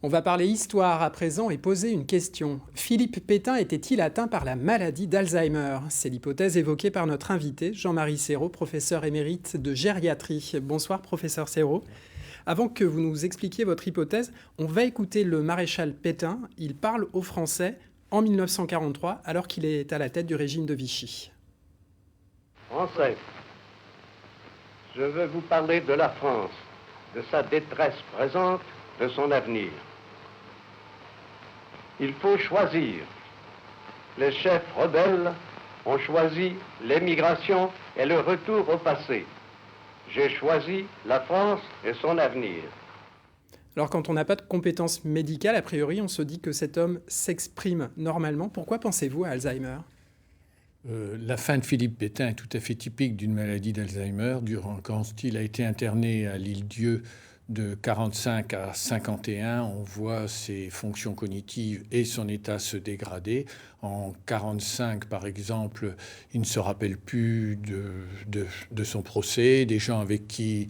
On va parler histoire à présent et poser une question. Philippe Pétain était-il atteint par la maladie d'Alzheimer? C'est l'hypothèse évoquée par notre invité, Jean-Marie Serrault, professeur émérite de gériatrie. Bonsoir, professeur Serrault. Avant que vous nous expliquiez votre hypothèse, on va écouter le maréchal Pétain. Il parle aux Français en 1943, alors qu'il est à la tête du régime de Vichy. Français, je veux vous parler de la France, de sa détresse présente, de son avenir. Il faut choisir. Les chefs rebelles ont choisi l'émigration et le retour au passé. J'ai choisi la France et son avenir. Alors quand on n'a pas de compétences médicales, a priori, on se dit que cet homme s'exprime normalement. Pourquoi pensez-vous à Alzheimer ? La fin de Philippe Pétain est tout à fait typique d'une maladie d'Alzheimer. Quand il a été interné à l'Île-Dieu de 45 à 51, on voit ses fonctions cognitives et son état se dégrader. En 45, par exemple, il ne se rappelle plus de son procès, des gens avec qui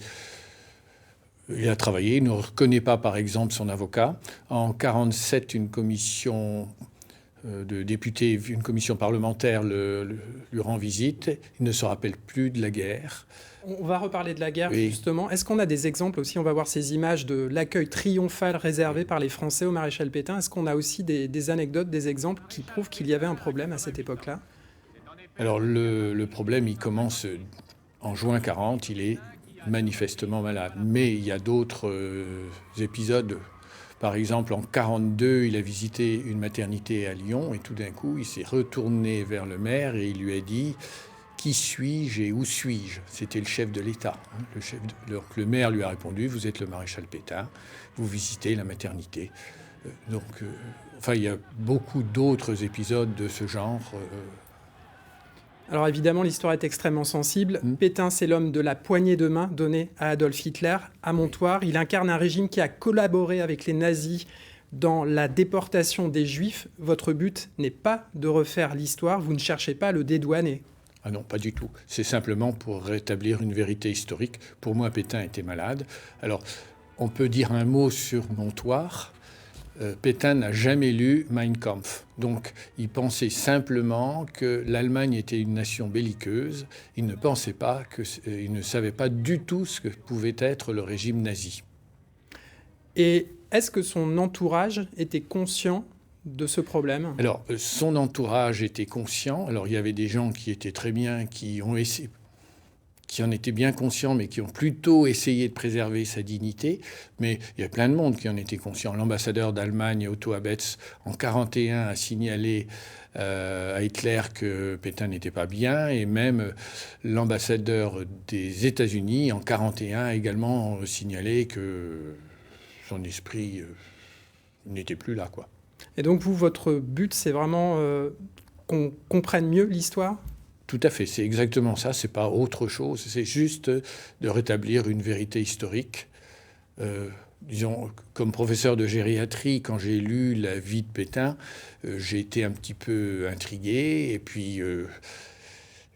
il a travaillé. Il ne reconnaît pas, par exemple, son avocat. En 47, une commission de députés, une commission parlementaire lui rend visite. Il ne se rappelle plus de la guerre. On va reparler de la guerre, Oui. justement. Est-ce qu'on a des exemples aussi? On va voir ces images de l'accueil triomphal réservé par les Français au maréchal Pétain. Est-ce qu'on a aussi des anecdotes, des exemples qui prouvent qu'il y avait un problème à cette époque-là? Alors le problème, il commence en juin 40, il est manifestement malade. Mais il y a d'autres épisodes. Par exemple, en 42, il a visité une maternité à Lyon et tout d'un coup, il s'est retourné vers le maire et il lui a dit « Qui suis-je et où suis-je » C'était le chef de l'État. Le maire lui a répondu « Vous êtes le maréchal Pétain, vous visitez la maternité ». Il y a beaucoup d'autres épisodes de ce genre. Alors évidemment, l'histoire est extrêmement sensible. Pétain, c'est l'homme de la poignée de main donnée à Adolf Hitler à Montoire. Il incarne un régime qui a collaboré avec les nazis dans la déportation des Juifs. Votre but n'est pas de refaire l'histoire, vous ne cherchez pas à le dédouaner. Ah non, pas du tout. C'est simplement pour rétablir une vérité historique. Pour moi, Pétain était malade. Alors, on peut dire un mot sur Montoire. Pétain n'a jamais lu Mein Kampf. Donc, il pensait simplement que l'Allemagne était une nation belliqueuse. Il ne savait pas du tout ce que pouvait être le régime nazi. Et est-ce que son entourage était conscient de ce problème? Alors, son entourage était conscient. Alors, il y avait des gens qui étaient très bien, qui en étaient bien conscients, mais qui ont plutôt essayé de préserver sa dignité. Mais il y a plein de monde qui en était conscient. L'ambassadeur d'Allemagne, Otto Abetz, en 1941, a signalé à Hitler que Pétain n'était pas bien. Et même l'ambassadeur des États-Unis, en 1941, a également signalé que son esprit n'était plus là, quoi. Et donc vous, votre but, c'est vraiment qu'on comprenne mieux l'histoire? Tout à fait, c'est exactement ça, c'est pas autre chose, c'est juste de rétablir une vérité historique. Disons, comme professeur de gériatrie, quand j'ai lu la vie de Pétain, j'ai été un petit peu intrigué, et puis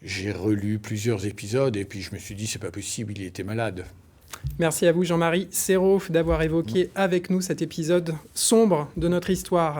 j'ai relu plusieurs épisodes, et puis je me suis dit, c'est pas possible, il était malade. Merci à vous, Jean-Marie Serrault, d'avoir évoqué avec nous cet épisode sombre de notre histoire.